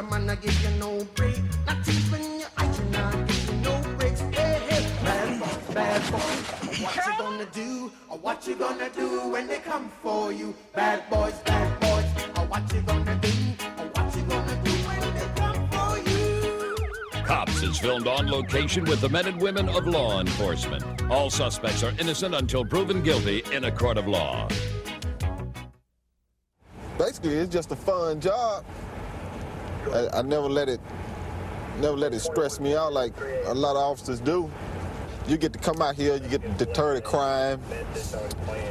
your man, I give you no break. Not even your eyes, you not give you no breaks. Hey, hey, bad boy. What you gonna do? Or what you gonna do when they come for you? Bad boys, or what you gonna do? Or what you gonna do when they come for you? Cops is filmed on location with the men and women of law enforcement. All suspects are innocent until proven guilty in a court of law. Basically, it's just a fun job. I never let it stress me out like a lot of officers do. You get to come out here, you get to deter the crime.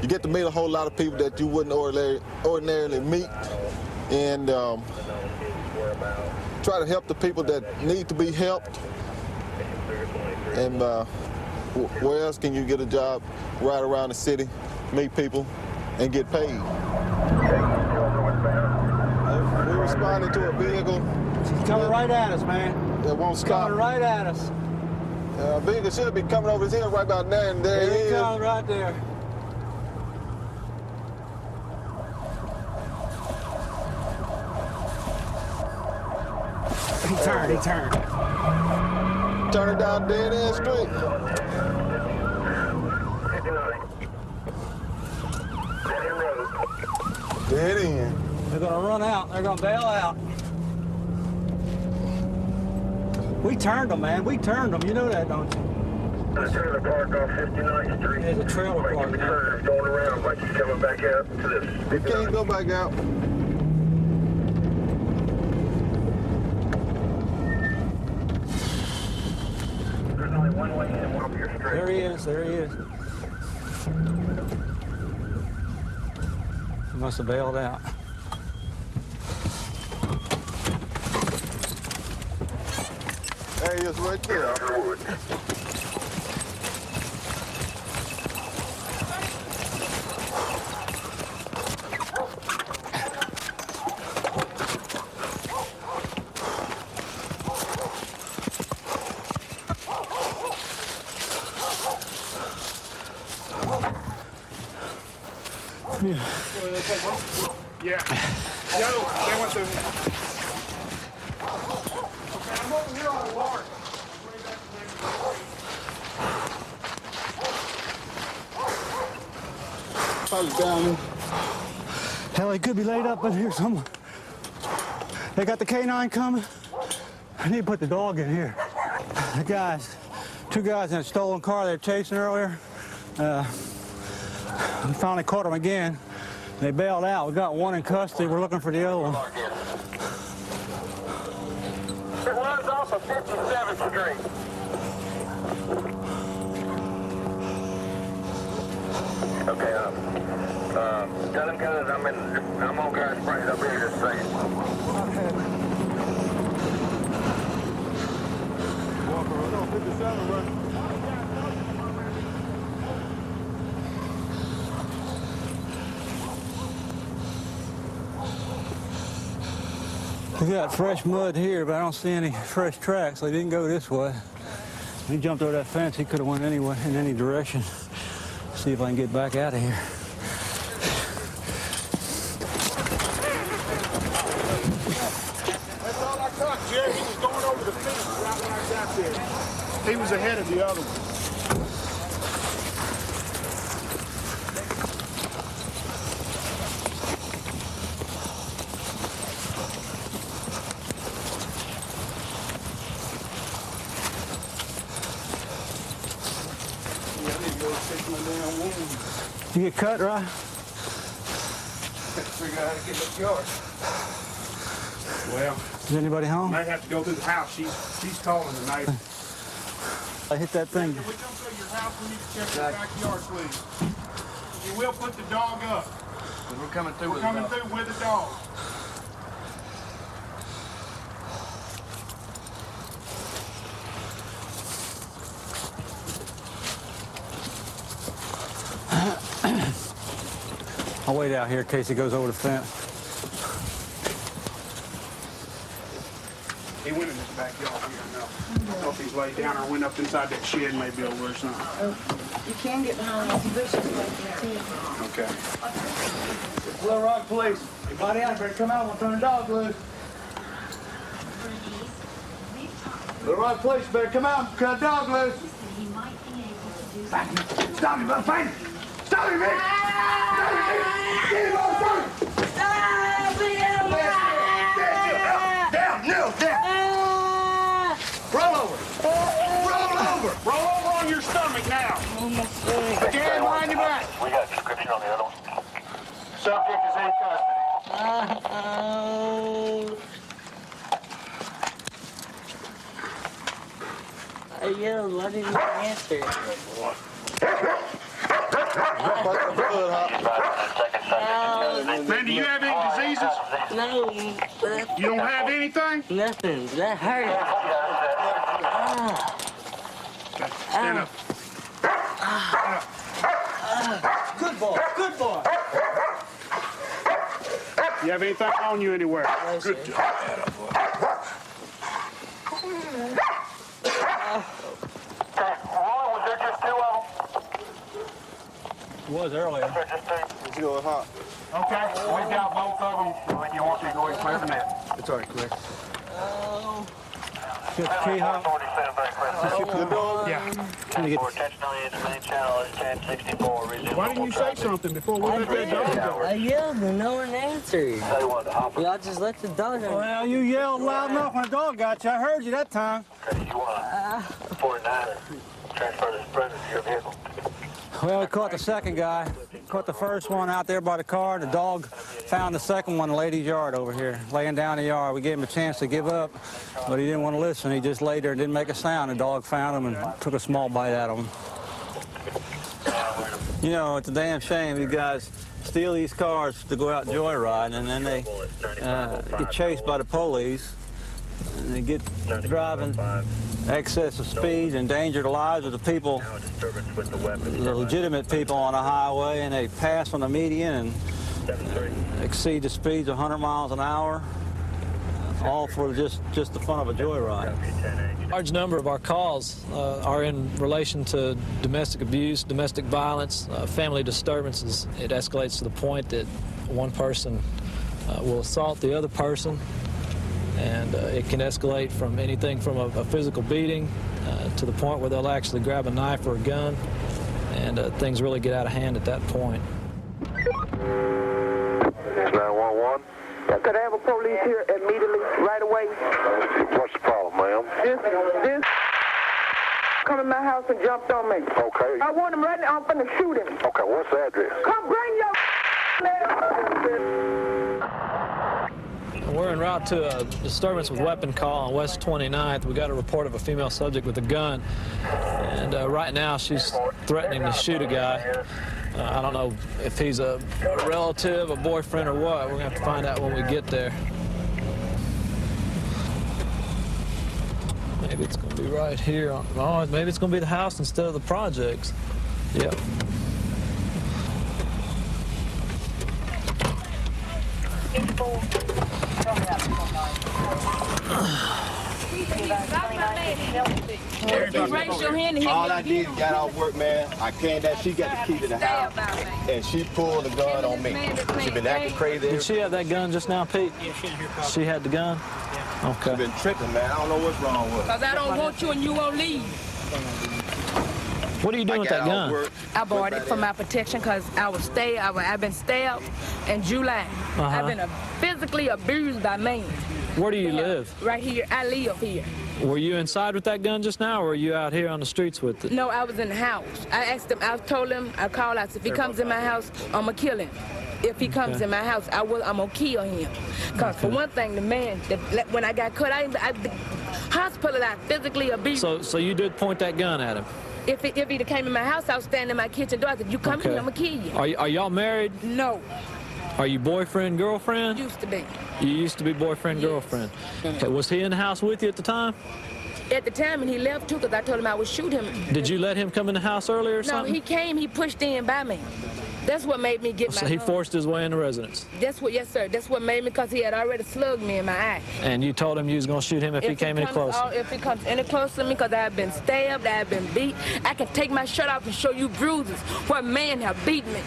You get to meet a whole lot of people that you wouldn't ordinarily meet, and try to help the people that need to be helped. And where else can you get a job? Ride around the city, meet people, and get paid. We responded to a vehicle. She's coming right at us, man. That won't stop. Coming right at us. Vehicle should be coming over his hill right about there, and there he is. Coming right there. He turned. Turn it down dead end street. Dead end. They're gonna run out. They're gonna bail out. We turned them, man. We turned them. You know that, don't you? There's a trailer park off 59th Street. There's a trailer park the now. curve going around like he's coming back out to this. We can't go back out. There's only one way in and one up your street. There he is. There he is. He must have bailed out. There he is right there. Yeah. They went through. Okay, I'm over here on the water. Probably down. Hell, he could be laid up in here somewhere. They got the K9 coming. I need to put the dog in here. The guys, two guys in a stolen car they were chasing earlier. We finally caught them again. They bailed out. We got one in custody. We're looking for the other one. It runs off of 57th Street. Okay, tell them guys I'm on guys sprayed up here this thing. We got fresh mud here, but I don't see any fresh tracks. So he didn't go this way. He jumped over that fence. He could have went anywhere in any direction. See if I can get back out of here. That's all I caught, Jerry. He was going over the fence right when I got there. He was ahead of the other one. You get cut, right? Figure out how to get that yard. Well, Is anybody home? might have to go through the house. She's calling the neighbor. I hit that thing. Can we come through your house? We need to check your backyard, please. You will put the dog up. We're coming through We're coming through with the dog. I'll wait out here in case he goes over the fence. He went in his backyard here, I know. I don't know if he's laid down or went up inside that shed maybe over or something. You can get behind those bushes right there, too. Okay. Little Rock Police. Everybody out there, come out. We'll turn the dog loose. The right place, better come out. Cut dog loose. He might be able to do Stop him, stop him, stop him. Stop him, man. Stop him, man. Get him on, stop him. Down, kneel, down. Roll over. Roll over. Roll over on your stomach now. Put your hand behind your back. We got a description on the other one. Subject is in custody. I yelled, why didn't you answer? Man, do you have any diseases? No, You don't have anything? nothing. That hurt. Stand up. Good boy, good boy. You have anything on you anywhere? Good job. Was there just two of them? It was earlier. There just two? It's going hot. Okay, we've got both of them. When you want to go ahead and clear the net. It's already clear. Get the key, huh? 47 very clear. The dog? Yeah. Let me get Attention on the main channel is 1064. Resume Why didn't you say something before we let that dog go? I yelled and no one answered. Tell you what, the hopper. Y'all just let the dog out. Well, you yelled loud enough when the dog got you. I heard you that time. Okay, you want to 49 transfer this prisoner to your vehicle. Well, we caught the second guy. Caught the first one out there by the car. The dog found the second one in the lady's yard over here, laying down in the yard. We gave him a chance to give up, but he didn't want to listen. He just laid there and didn't make a sound. The dog found him and took a small bite out of him. You know, it's a damn shame these guys steal these cars to go out joyriding, and then they get chased by the police, and they get driving excessive speeds, endanger the lives of the people, the legitimate people on the highway, and they pass on the median and exceed the speeds of 100 miles an hour, all for just the fun of a joyride. A large number of our calls are in relation to domestic abuse, domestic violence, family disturbances. It escalates to the point that one person will assault the other person, and it can escalate from anything from a physical beating to the point where they'll actually grab a knife or a gun, and things really get out of hand at that point. It's 911. Could I have a police here immediately, right away? What's the problem, ma'am? This come in my house and jumped on me. Okay. I want him right now. I'm finna shoot him. Okay, what's the address? Come bring your We're en route to a disturbance with weapon call on West 29th. We got a report of a female subject with a gun, and right now she's threatening to shoot a guy. I don't know if he's a relative, a boyfriend, or what. We're going to have to find out when we get there. Maybe it's going to be right here. Oh, maybe it's going to be the house instead of the projects. Yep. All I did got off work, man. I came that she got the key to the house, and she pulled the gun on me. She been acting crazy. Did she have that gun just now, Pete? Yeah, she in here probably. She had the gun? Okay. She been tripping, man. I don't know what's wrong with her. Because I don't want you and you won't leave. What are you doing with that gun? I bought it for my protection because I've been stabbed in July. I've been physically abused by men. Where do you live? Right here. I live here. Were you inside with that gun just now, or were you out here on the streets with it? No, I was in the house. I asked him, I told him, I called out, if he comes in my house, I'm going to kill him. If he comes in my house, I'm going to kill him. Because for one thing, the man, when I got cut, the hospital, I physically abused. So you did point that gun at him? If he came in my house, I was standing in my kitchen door. I said, if you come here, I'm going to kill you. Are y'all married? No. Are you boyfriend, girlfriend? Used to be. You used to be boyfriend, girlfriend. Okay, was he in the house with you at the time? At the time, and he left too, because I told him I would shoot him. Did you let him come in the house earlier or No, something? he came, he pushed in by me. That's what made me get So my he gun. forced his way into residence? That's what, yes, sir. That's what made me, because he had already slugged me in my eye. And you told him you was going to shoot him if he came any closer? If he comes any closer to me, because I've been stabbed, I've been beat. I can take my shirt off and show you bruises where men have beat me.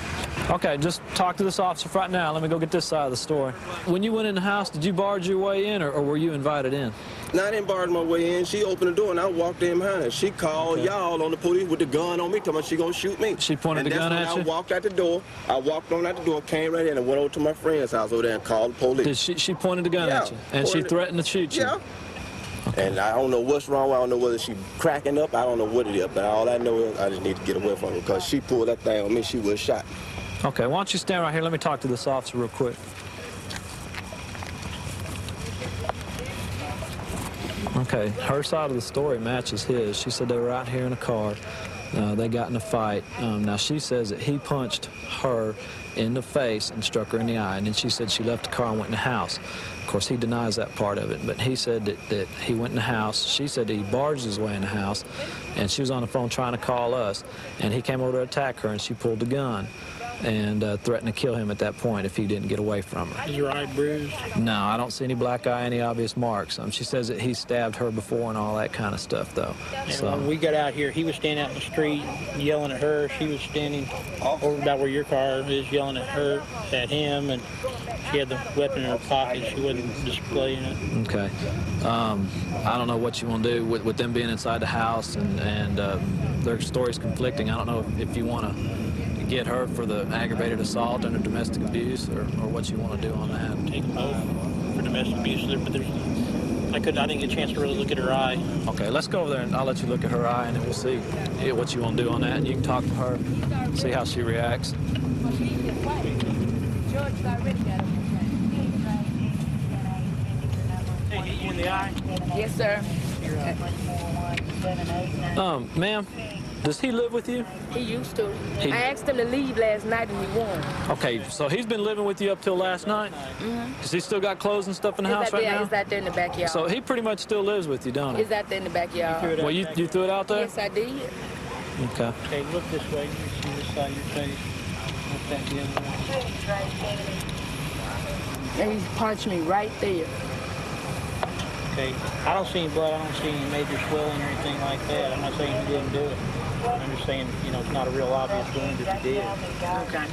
Okay, just talk to this officer right now. Let me go get this side of the story. When you went in the house, did you barge your way in, or were you invited in? Now, I didn't barge my way in. She opened the door, and I walked in behind her. She called y'all on the police with the gun on me, talking about she gonna shoot me. She pointed the gun at you? I walked out the door. I walked on out the door, came right in, and went over to my friend's house over there and called the police. She pointed the gun at you? And she threatened to shoot you? Yeah. Okay. And I don't know what's wrong. I don't know whether she cracking up. I don't know what it is. But all I know is I just need to get away from her because she pulled that thing on me. She was shot. Okay, why don't you stand right here? Let me talk to this officer real quick. Okay, her side of the story matches his. She said they were out here in a car. They got in a fight. Now, she says that he punched her in the face and struck her in the eye. And then she said she left the car and went in the house. Of course, he denies that part of it. But he said that he went in the house. She said he barged his way in the house. And she was on the phone trying to call us. And he came over to attack her, and she pulled the gun and threatened to kill him at that point if he didn't get away from her. Is your eye bruised? No, I don't see any black eye, any obvious marks. She says that he stabbed her before and all that kind of stuff, though. So when we got out here, he was standing out in the street yelling at her. She was standing over about where your car is, yelling at her, at him, and she had the weapon in her pocket. She wasn't displaying it. Okay. I don't know what you want to do with them being inside the house and their stories conflicting. I don't know if you want to get her for the aggravated assault and the domestic abuse or what you want to do on that. Take both for domestic abuse, but I didn't get a chance to really look at her eye. Okay, let's go over there and I'll let you look at her eye and then we'll see what you want to do on that, and you can talk to her, see how she reacts. Hey, hit you in the eye? Yes, sir. Ma'am, does he live with you? He used to. I asked him to leave last night and he won. Okay, so he's been living with you up till last night? Mm-hmm. Does he still got clothes and stuff in the house right now? He's out there in the backyard. So he pretty much still lives with you, don't he? He's out there in the backyard. Well, you threw it out there? Yes, I did. Okay. Okay, look this way. You see this side of your face. Look back the other way. And he punched me right there. Okay, I don't see any blood. I don't see any major swelling or anything like that. I'm not saying he didn't do it. I'm just saying, it's not a real obvious wound if he did. Okay.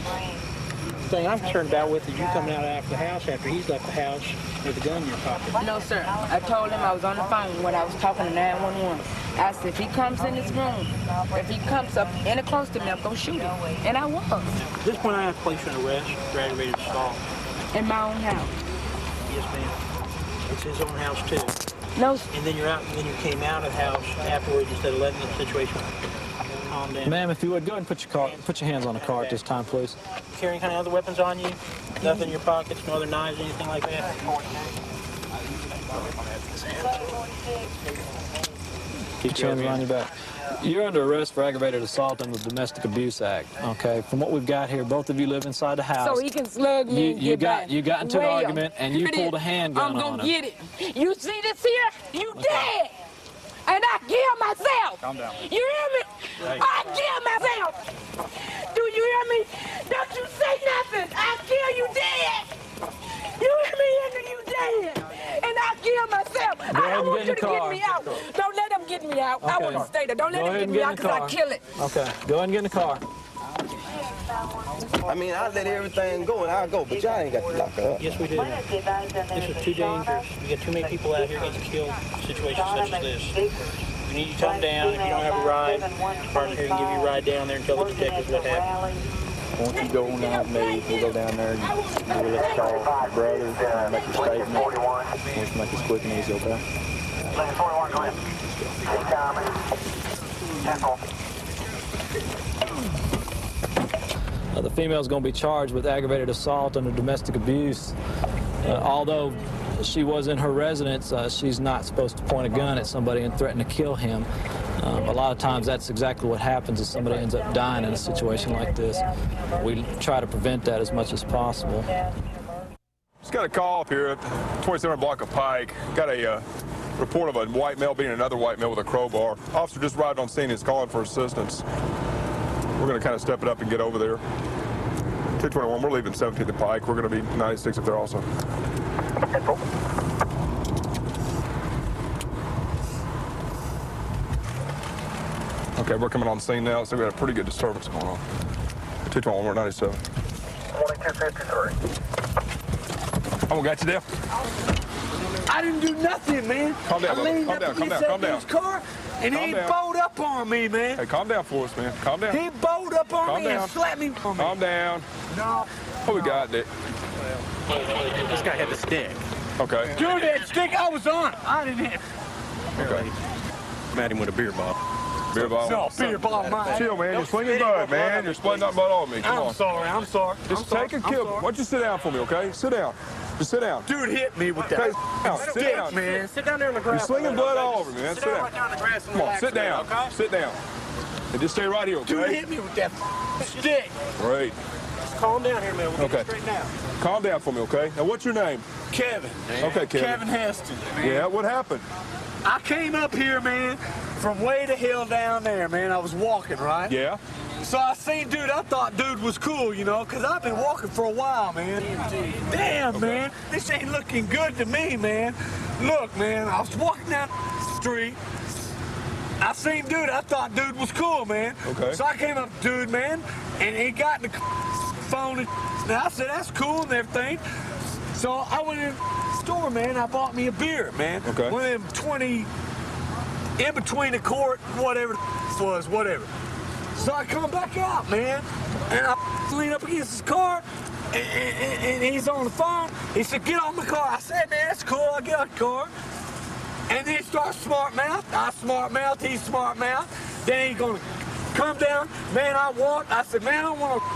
The thing I'm concerned about with is you coming out after the house after he's left the house with a gun in your pocket. No, sir. I told him I was on the phone when I was talking to 911. I said, if he comes in this room, if he comes up any close to me, I'm going to shoot him. And I was. At this point, I have to place you in arrest for aggravated assault. In my own house. Yes, ma'am. It's his own house, too. No. And then you're out, and then you came out of the house afterwards instead of letting the situation calm down. Ma'am, if you would, go ahead and put your hands on the car at this time, please. Carrying kind of other weapons on you? Nothing in your pockets, no other knives, anything like that? Keep your hands on your back. You're under arrest for aggravated assault under the Domestic Abuse Act. Okay, from what we've got here, both of you live inside the house. So he can slug me and get back. You got into an argument and you pulled a handgun on him. I'm gonna get it. You see this here? You dead. And I kill myself. Calm down. You hear me? Hey. I kill myself. Do you hear me? Don't you say nothing. I kill you dead. You hear me? You dead. And I kill myself. I don't want you to get me out. Don't let them get me out. I want to stay there. Don't let them get me out because I kill it. Okay, go ahead and get in the car. I mean, I let everything go and I'll go, but y'all ain't got to lock her up. Yes, we did. This is too dangerous. We got too many people out here getting killed in situations such as this. We need you to come down. If you don't have a ride, the partner here can give you a ride down there and tell the detectives what happened. Once you go on down with me, we'll go down there and we'll let you call your brother and make your statement. We'll just make this quick and easy, okay? 41, go ahead. Take time. Temple. The female's going to be charged with aggravated assault under domestic abuse. Although she was in her residence, she's not supposed to point a gun at somebody and threaten to kill him. A lot of times that's exactly what happens is somebody ends up dying in a situation like this. We try to prevent that as much as possible. Just got a call up here at 2700 block of Pike. Got a report of a white male beating another white male with a crowbar. Officer just arrived on scene. He's calling for assistance. We're going to kind of step it up and get over there. 221, we're leaving 17th and Pike. We're going to be 96 up there also. Okay, we're coming on scene now, so we got a pretty good disturbance going on. 221, we're at 97. 2253. Oh, we got you there. I I didn't do nothing, man. Calm down, I leaned calm up down, calm against down, calm that down. dude's car, and Calm he down. bowed up on me, man. Hey, calm down for us, man. Calm down. He bowed up on Calm me down. and slapped me. Calm down. No. What we got, Dick? This guy had the stick. Okay. Dude, that stick I was on. I didn't hit. Okay. I'm at him with a beer bottle. Beer bottle? No, beer bottle. Chill, man. You're swinging blood, man. You're splitting up blood on me. Come on. I'm sorry. I'm sorry. Just take a kill. Why don't you sit down for me, okay? Sit down. Just sit down. Dude hit me with that Sit down. man. Sit down there in the grass. You're slinging blood all over me, man. Sit down. Right down in the grass and Come on, relax sit a minute, down. okay? Sit down. And just stay right here, okay? Dude hit me with that stick. Great. Just calm down here, man. We'll get Okay. straight now. Calm down for me, okay? Now, what's your name? Kevin. Man. Okay, Kevin. Kevin Heston. Man. Yeah, what happened? I came up here, man, from way the hell down there, man. I was walking, right? Yeah. So I seen dude, I thought dude was cool, you know, because I've been walking for a while, man. Damn, man, this ain't looking good to me, man. Look, man, I was walking down the street. I seen dude, I thought dude was cool, man. Okay. So I came up to dude, man, and he got in the phone, and I said, that's cool and everything. So I went in the store, man, I bought me a beer, man. Okay. One of them 20, in between the court, whatever it was, whatever. So I come back out, man, and I lean up against his car, and he's on the phone. He said, get on the car. I said, man, that's cool. I get on the car. And then he starts smart mouth. I smart mouth, he smart mouth. Then he's gonna come down. Man, I walked. I said, man, I don't want to.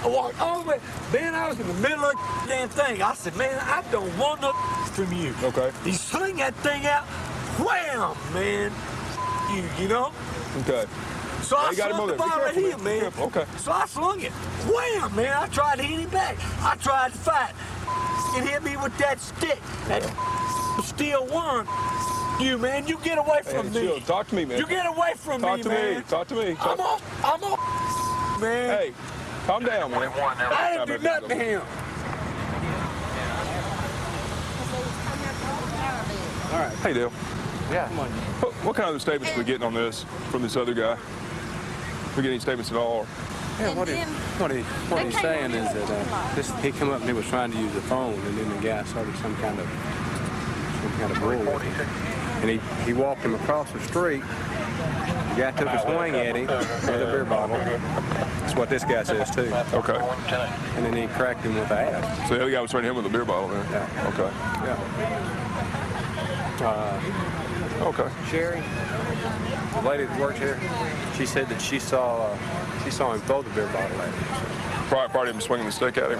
I walked all the way. Man, I was in the middle of the damn thing. I said, man, I don't want no from you. Okay. He sling that thing out. Wham, man. You know? Okay. So I you got him slung over the there. Be ball right careful, here, man. Careful. Okay. So I slung it. Wham, man. I tried to hit him back. I tried to fight. It hit me with that stick. That steel one. You, man. You get away from me. Chill. Talk to me, man. You get away from Talk me, to man. me. Talk to me. I'm off, man. Hey, calm down, man. I didn't do nothing to him. All right. Hey, Dale. Yeah. What kind of statements are we getting on this from this other guy? We get any statements at all? Yeah, what he's saying is that he come up and he was trying to use the phone, and then the guy started some kind of brawl, and he walked him across the street. The guy took a swing at him with a beer bottle. That's what this guy says too. Okay. And then he cracked him with the ass. So the other guy was trying to hit him with a beer bottle then? Yeah. Okay. Yeah. Okay. Sherry, the lady that works here, she said that she saw him throw the beer bottle at him. Prior to him swinging the stick at him?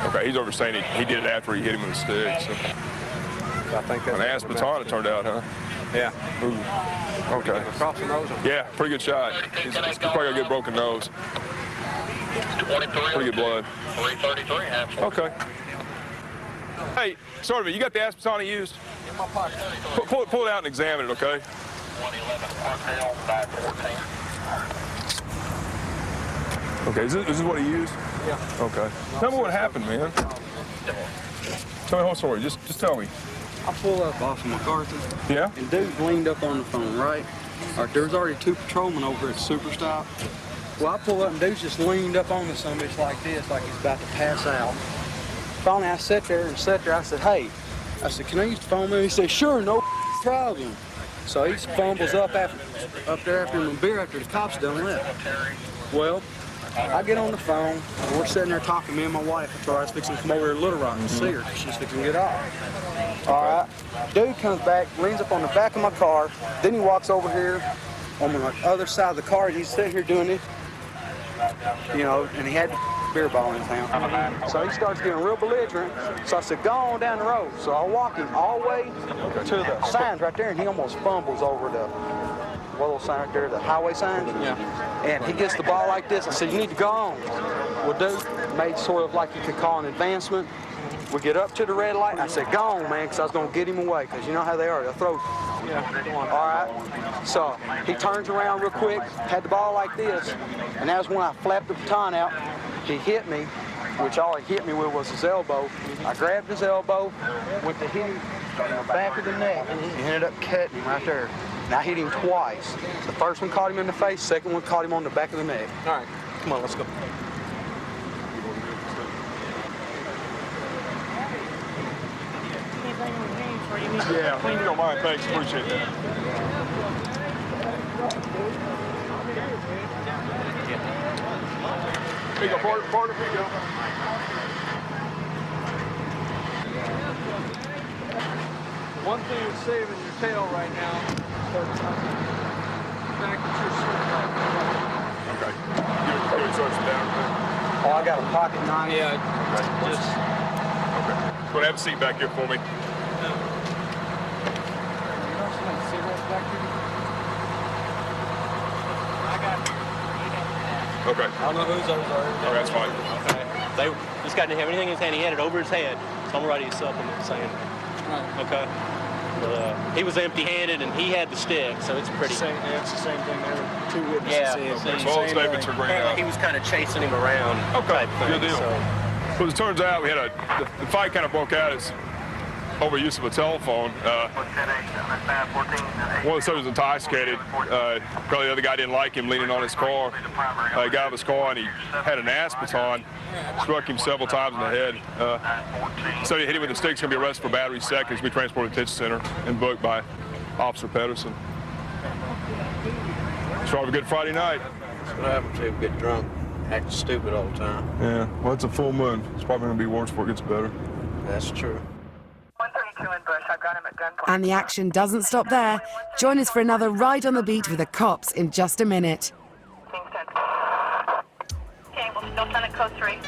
Okay, he's over saying he did it after he hit him with a stick. So. I think that's an ass baton it turned out, huh? Yeah. Ooh. Okay. Across the nose? Yeah, pretty good shot. He's probably got a good broken nose. Pretty good blood. 333. Okay. Hey, sorry, but you got the ass baton he used? In my pocket. Pull it out and examine it, okay? 111, Okay, is this what he used? Yeah. Okay. Tell me what happened, man. Tell me the whole story. Just tell me. I pull up off of MacArthur. Yeah? And dude leaned up on the phone, right? There was already 2 patrolmen over at Superstop. Well, I pull up and dude's just leaned up on me some bitch like this, like he's about to pass out. Finally, I sat there. I said, hey. I said, can I use the phone, man? He said, sure, no problem. So he fumbles up there after my beer after the cops done left. Well, I get on the phone, and we're sitting there talking, me and my wife. I was fixing to come over to Little Rock and see her, because she's fixing to get off. All right. Dude comes back, leans up on the back of my car, then he walks over here on the other side of the car, and he's sitting here doing it, you know, and he had the beer ball in his hand. So he starts getting real belligerent. So I said, go on down the road. So I walk him all the way to the signs right there, and he almost fumbles over the little sign right there, the highway sign. Yeah. And he gets the ball like this. I said, you need to go on. Well, dude made sort of like you could call an advancement. We get up to the red light, and I said, go on, man, because I was going to get him away, because you know how they are. They'll throw. Yeah. All right. So he turns around real quick, had the ball like this, and that was when I flapped the baton out. He hit me, which all he hit me with was his elbow. I grabbed his elbow, went to hit him in the back of the neck, and he ended up cutting him right there. And I hit him twice. The first one caught him in the face, second one caught him on the back of the neck. All right, come on, let's go. for you. Yeah, if you don't mind, thanks. Appreciate that. Here you go, partner, here you go. One thing that's saving your tail right now, back at your Okay. Give it some down. Oh, I got a pocket knife. Yeah, just... Okay. Go ahead, have a seat back here for me. Okay. I don't know whose those are. Okay, that's fine. Okay. They just got to have anything in his hand. He had it over his head, so I'm writing a supplement saying, okay. He was empty-handed and he had the stick, so it's pretty. Yeah, it's the same thing. There were two witnesses. Yeah. Okay. So all the statements are grayed out. He was kind of chasing him around. Okay. Type thing, Good deal. So. Well, as it turns out, we had the fight kind of broke out as over use of a telephone. One of the subjects was intoxicated. Probably the other guy didn't like him leaning on his car. He got out of his car and he had an ass baton, struck him several times in the head. So he hit him with the stick. He's going to be arrested for battery seconds. Be transported to the detention center and booked by Officer Pedersen. So have a good Friday night. That's what happens if you get drunk, acting stupid all the time. Yeah, well, it's a full moon. It's probably going to be worse before it gets better. That's true. 132 in Bush. I've got him at gunpoint. And the action doesn't stop there. Join us for another ride on the beat with the cops in just a minute. Okay, we'll still send it code 3.